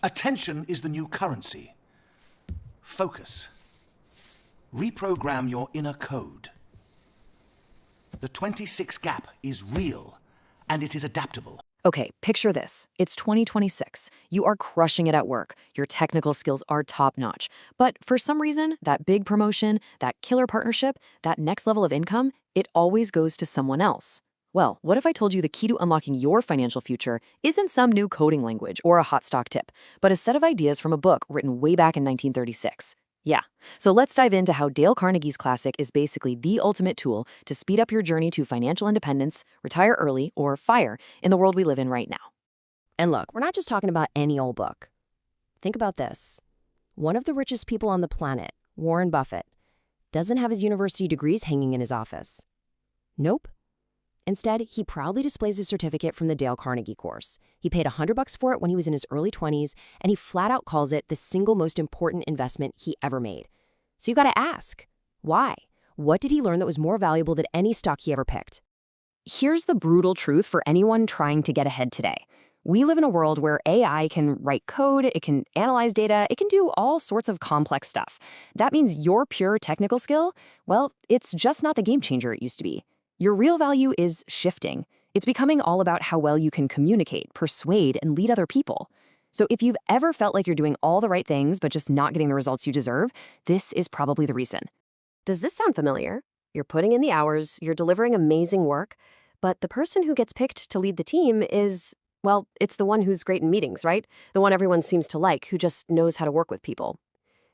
Attention is the new currency. Focus. Reprogram your inner code. The 26 gap is real, and it is adaptable. Okay, picture this. It's 2026. You are crushing it at work. Your technical skills are top-notch. But for some reason, that big promotion, that killer partnership, that next level of income, it always goes to someone else. Well, what if I told you the key to unlocking your financial future isn't some new coding language or a hot stock tip, but a set of ideas from a book written way back in 1936? Yeah. So let's dive into how Dale Carnegie's classic is basically the ultimate tool to speed up your journey to financial independence, retire early, or FIRE in the world we live in right now. And look, we're not just talking about any old book. Think about this. One of the richest people on the planet, Warren Buffett, doesn't have his university degrees hanging in his office. Nope. Instead, he proudly displays his certificate from the Dale Carnegie course. He paid $100 for it when he was in his early 20s, and he flat out calls it the single most important investment he ever made. So you gotta ask, why? What did he learn that was more valuable than any stock he ever picked? Here's the brutal truth for anyone trying to get ahead today. We live in a world where AI can write code, it can analyze data, it can do all sorts of complex stuff. That means your pure technical skill, well, it's just not the game changer it used to be. Your real value is shifting. It's becoming all about how well you can communicate, persuade, and lead other people. So if you've ever felt like you're doing all the right things but just not getting the results you deserve, this is probably the reason. Does this sound familiar? You're putting in the hours, you're delivering amazing work, but the person who gets picked to lead the team is, well, it's the one who's great in meetings, right? The one everyone seems to like, who just knows how to work with people.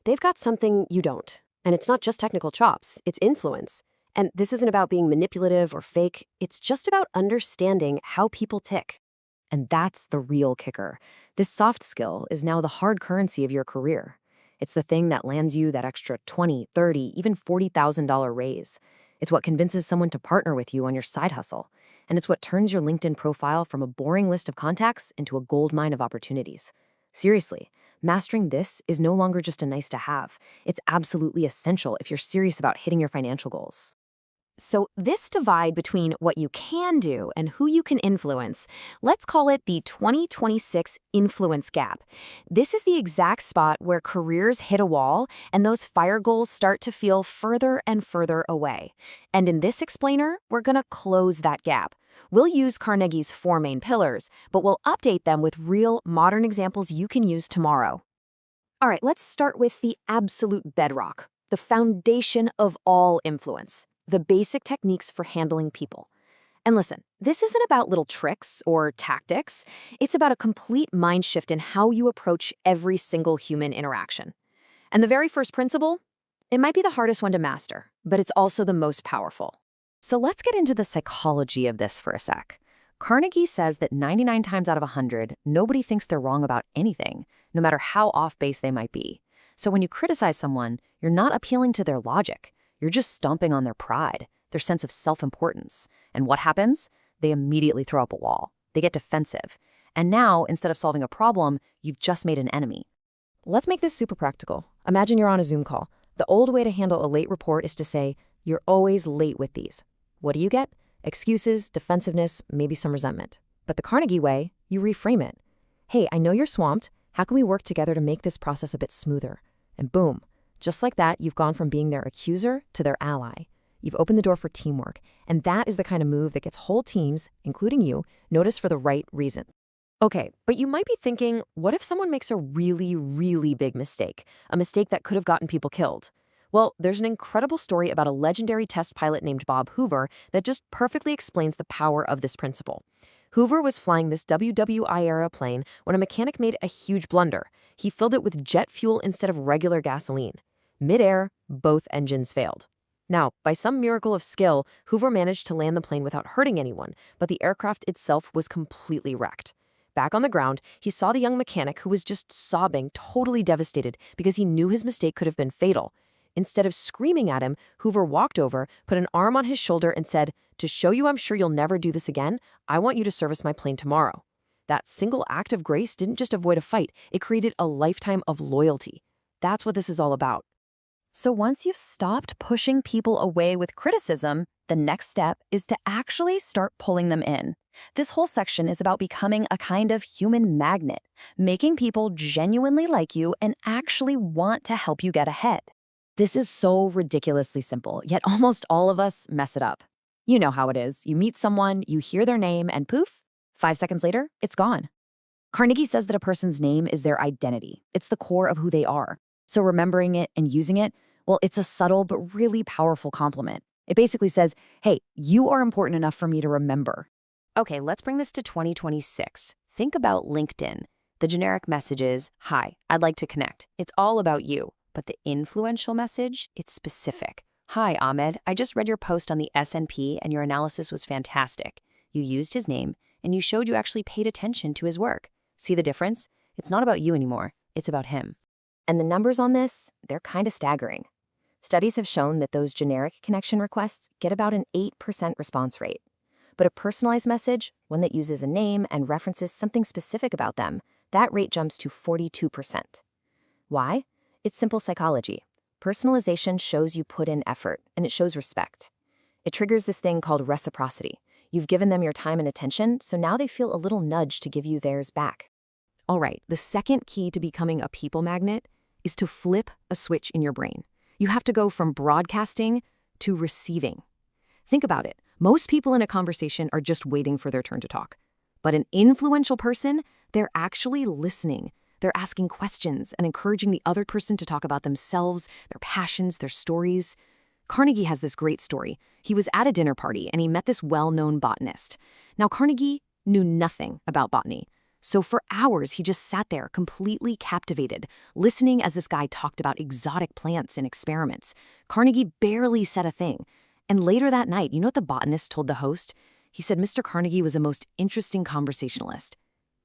They've got something you don't. And it's not just technical chops, it's influence. And this isn't about being manipulative or fake. It's just about understanding how people tick. And that's the real kicker. This soft skill is now the hard currency of your career. It's the thing that lands you that extra $20, $30, even $40,000 raise. It's what convinces someone to partner with you on your side hustle. And it's what turns your LinkedIn profile from a boring list of contacts into a goldmine of opportunities. Seriously, mastering this is no longer just a nice to have. It's absolutely essential if you're serious about hitting your financial goals. So this divide between what you can do and who you can influence, let's call it the 2026 influence gap. This is the exact spot where careers hit a wall and those FIRE goals start to feel further and further away. And in this explainer, we're going to close that gap. We'll use Carnegie's 4 main pillars, but we'll update them with real modern examples you can use tomorrow. All right, let's start with the absolute bedrock, the foundation of all influence. The basic techniques for handling people. And listen, this isn't about little tricks or tactics. It's about a complete mind shift in how you approach every single human interaction. And the very first principle, it might be the hardest one to master, but it's also the most powerful. So let's get into the psychology of this for a sec. Carnegie says that 99 times out of 100, nobody thinks they're wrong about anything, no matter how off base they might be. So when you criticize someone, you're not appealing to their logic. You're just stomping on their pride, their sense of self-importance. And what happens? They immediately throw up a wall. They get defensive. And now, instead of solving a problem, you've just made an enemy. Let's make this super practical. Imagine you're on a Zoom call. The old way to handle a late report is to say, "You're always late with these." What do you get? Excuses, defensiveness, maybe some resentment. But the Carnegie way, you reframe it. "Hey, I know you're swamped. How can we work together to make this process a bit smoother?" And boom. Just like that, you've gone from being their accuser to their ally. You've opened the door for teamwork, and that is the kind of move that gets whole teams, including you, noticed for the right reasons. Okay, but you might be thinking, what if someone makes a really, really big mistake? A mistake that could have gotten people killed? Well, there's an incredible story about a legendary test pilot named Bob Hoover that just perfectly explains the power of this principle. Hoover was flying this WWI-era plane when a mechanic made a huge blunder. He filled it with jet fuel instead of regular gasoline. Mid-air, both engines failed. Now, by some miracle of skill, Hoover managed to land the plane without hurting anyone, but the aircraft itself was completely wrecked. Back on the ground, he saw the young mechanic who was just sobbing, totally devastated, because he knew his mistake could have been fatal. Instead of screaming at him, Hoover walked over, put an arm on his shoulder, and said, "To show you I'm sure you'll never do this again, I want you to service my plane tomorrow." That single act of grace didn't just avoid a fight, it created a lifetime of loyalty. That's what this is all about. So once you've stopped pushing people away with criticism, the next step is to actually start pulling them in. This whole section is about becoming a kind of human magnet, making people genuinely like you and actually want to help you get ahead. This is so ridiculously simple, yet almost all of us mess it up. You know how it is. You meet someone, you hear their name, and poof, 5 seconds later, it's gone. Carnegie says that a person's name is their identity. It's the core of who they are. So remembering it and using it, well, it's a subtle but really powerful compliment. It basically says, hey, you are important enough for me to remember. Okay, let's bring this to 2026. Think about LinkedIn. The generic message is, hi, I'd like to connect. It's all about you. But the influential message, it's specific. Hi, Ahmed, I just read your post on the S&P and your analysis was fantastic. You used his name and you showed you actually paid attention to his work. See the difference? It's not about you anymore. It's about him. And the numbers on this, they're kind of staggering. Studies have shown that those generic connection requests get about an 8% response rate. But a personalized message, one that uses a name and references something specific about them, that rate jumps to 42%. Why? It's simple psychology. Personalization shows you put in effort, and it shows respect. It triggers this thing called reciprocity. You've given them your time and attention, so now they feel a little nudge to give you theirs back. All right, the second key to becoming a people magnet is to flip a switch in your brain. You have to go from broadcasting to receiving. Think about it. Most people in a conversation are just waiting for their turn to talk. But an influential person, they're actually listening. They're asking questions and encouraging the other person to talk about themselves, their passions, their stories. Carnegie has this great story. He was at a dinner party and he met this well-known botanist. Now, Carnegie knew nothing about botany. So for hours, he just sat there completely captivated, listening as this guy talked about exotic plants and experiments. Carnegie barely said a thing. And later that night, you know what the botanist told the host? He said Mr. Carnegie was a most interesting conversationalist.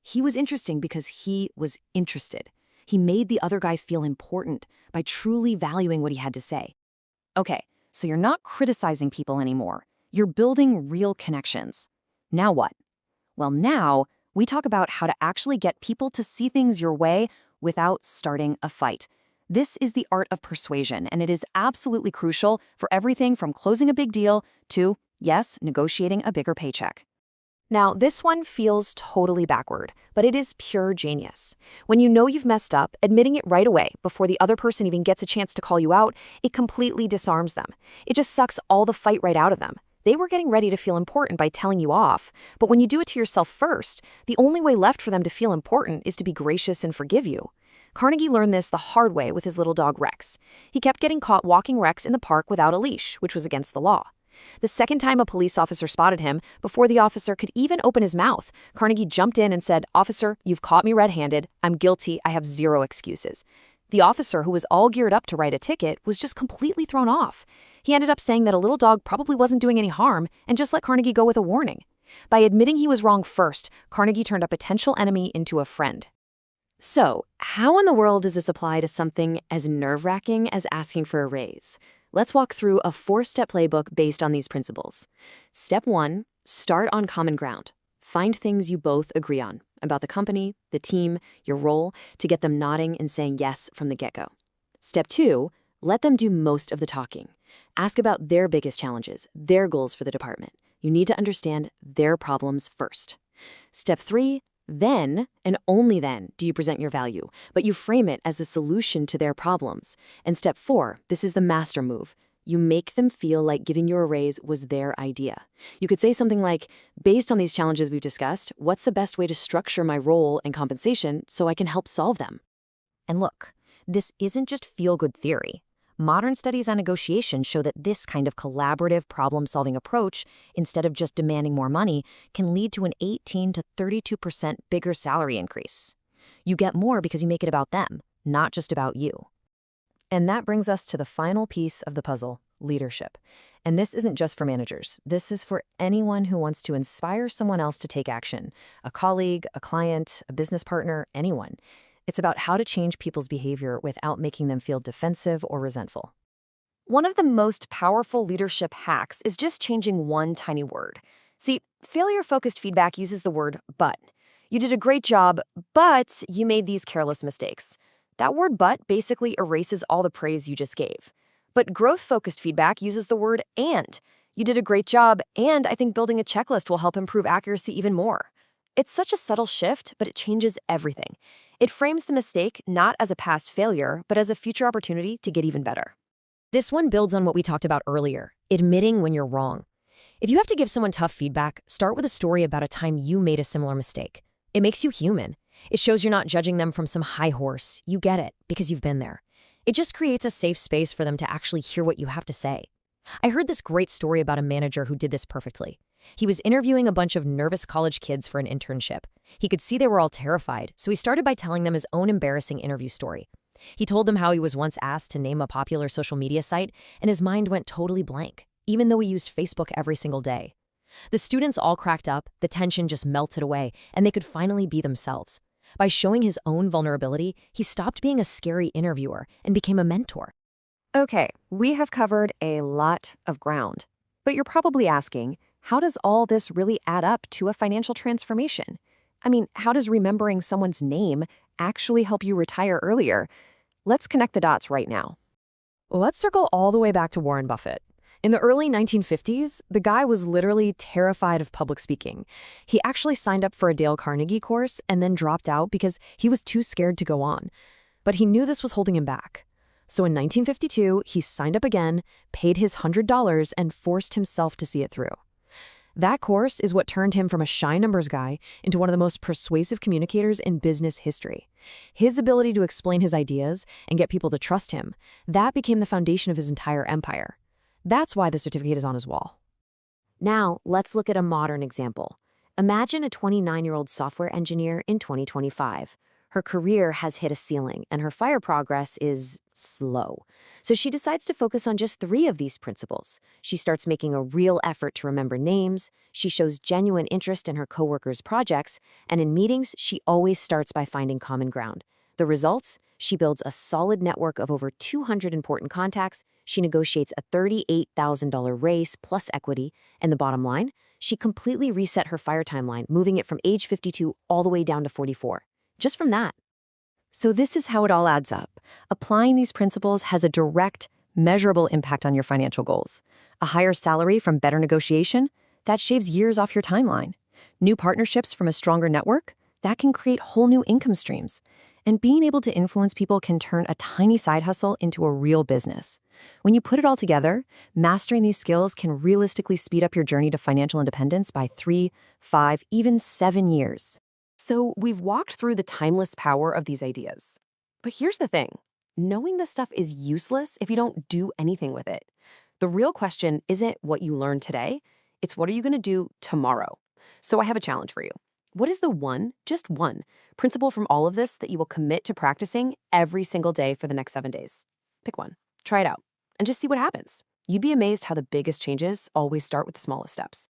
He was interesting because he was interested. He made the other guys feel important by truly valuing what he had to say. Okay, so you're not criticizing people anymore. You're building real connections. Now what? Well, now we talk about how to actually get people to see things your way without starting a fight. This is the art of persuasion, and it is absolutely crucial for everything from closing a big deal to, yes, negotiating a bigger paycheck. Now, this one feels totally backward, but it is pure genius. When you know you've messed up, admitting it right away before the other person even gets a chance to call you out, it completely disarms them. It just sucks all the fight right out of them. They were getting ready to feel important by telling you off, but when you do it to yourself first, the only way left for them to feel important is to be gracious and forgive you. Carnegie learned this the hard way with his little dog Rex. He kept getting caught walking Rex in the park without a leash, which was against the law. The second time a police officer spotted him, before the officer could even open his mouth, Carnegie jumped in and said, "Officer, you've caught me red-handed. I'm guilty. I have zero excuses." The officer, who was all geared up to write a ticket, was just completely thrown off. He ended up saying that a little dog probably wasn't doing any harm and just let Carnegie go with a warning. By admitting he was wrong first, Carnegie turned a potential enemy into a friend. So, how in the world does this apply to something as nerve-wracking as asking for a raise? Let's walk through a 4-step playbook based on these principles. Step 1, start on common ground. Find things you both agree on about the company, the team, your role, to get them nodding and saying yes from the get-go. Step 2, let them do most of the talking. Ask about their biggest challenges, their goals for the department. You need to understand their problems first. Step 3, then, and only then, do you present your value, but you frame it as a solution to their problems. And step 4, this is the master move. You make them feel like giving you a raise was their idea. You could say something like, based on these challenges we've discussed, what's the best way to structure my role and compensation so I can help solve them? And look, this isn't just feel-good theory. Modern studies on negotiation show that this kind of collaborative problem-solving approach, instead of just demanding more money, can lead to an 18 to 32% bigger salary increase. You get more because you make it about them, not just about you. And that brings us to the final piece of the puzzle, leadership. And this isn't just for managers. This is for anyone who wants to inspire someone else to take action, a colleague, a client, a business partner, anyone. It's about how to change people's behavior without making them feel defensive or resentful. One of the most powerful leadership hacks is just changing one tiny word. See, failure-focused feedback uses the word but. You did a great job, but you made these careless mistakes. That word but basically erases all the praise you just gave. But growth-focused feedback uses the word and. You did a great job, and I think building a checklist will help improve accuracy even more. It's such a subtle shift, but it changes everything. It frames the mistake not as a past failure, but as a future opportunity to get even better. This one builds on what we talked about earlier, admitting when you're wrong. If you have to give someone tough feedback, start with a story about a time you made a similar mistake. It makes you human. It shows you're not judging them from some high horse. You get it, because you've been there. It just creates a safe space for them to actually hear what you have to say. I heard this great story about a manager who did this perfectly. He was interviewing a bunch of nervous college kids for an internship. He could see they were all terrified, so he started by telling them his own embarrassing interview story. He told them how he was once asked to name a popular social media site, and his mind went totally blank, even though he used Facebook every single day. The students all cracked up, the tension just melted away, and they could finally be themselves. By showing his own vulnerability, he stopped being a scary interviewer and became a mentor. Okay, we have covered a lot of ground. But you're probably asking, how does all this really add up to a financial transformation? I mean, how does remembering someone's name actually help you retire earlier? Let's connect the dots right now. Let's circle all the way back to Warren Buffett. In the early 1950s, the guy was literally terrified of public speaking. He actually signed up for a Dale Carnegie course and then dropped out because he was too scared to go on. But he knew this was holding him back. So in 1952, he signed up again, paid his $100, and forced himself to see it through. That course is what turned him from a shy numbers guy into one of the most persuasive communicators in business history. His ability to explain his ideas and get people to trust him, that became the foundation of his entire empire. That's why the certificate is on his wall. Now, let's look at a modern example. Imagine a 29-year-old software engineer in 2025. Her career has hit a ceiling, and her fire progress is slow. So she decides to focus on just 3 of these principles. She starts making a real effort to remember names, she shows genuine interest in her coworkers' projects, and in meetings, she always starts by finding common ground. The results? She builds a solid network of over 200 important contacts, she negotiates a $38,000 raise plus equity, and the bottom line? She completely reset her fire timeline, moving it from age 52 all the way down to 44. Just from that. So this is how it all adds up. Applying these principles has a direct, measurable impact on your financial goals. A higher salary from better negotiation, that shaves years off your timeline. New partnerships from a stronger network, that can create whole new income streams. And being able to influence people can turn a tiny side hustle into a real business. When you put it all together, mastering these skills can realistically speed up your journey to financial independence by 3, 5, even 7 years. So we've walked through the timeless power of these ideas. But here's the thing. Knowing this stuff is useless if you don't do anything with it. The real question isn't what you learned today, it's what are you going to do tomorrow? So I have a challenge for you. What is the one, just one, principle from all of this that you will commit to practicing every single day for the next 7 days? Pick one, try it out, and just see what happens. You'd be amazed how the biggest changes always start with the smallest steps.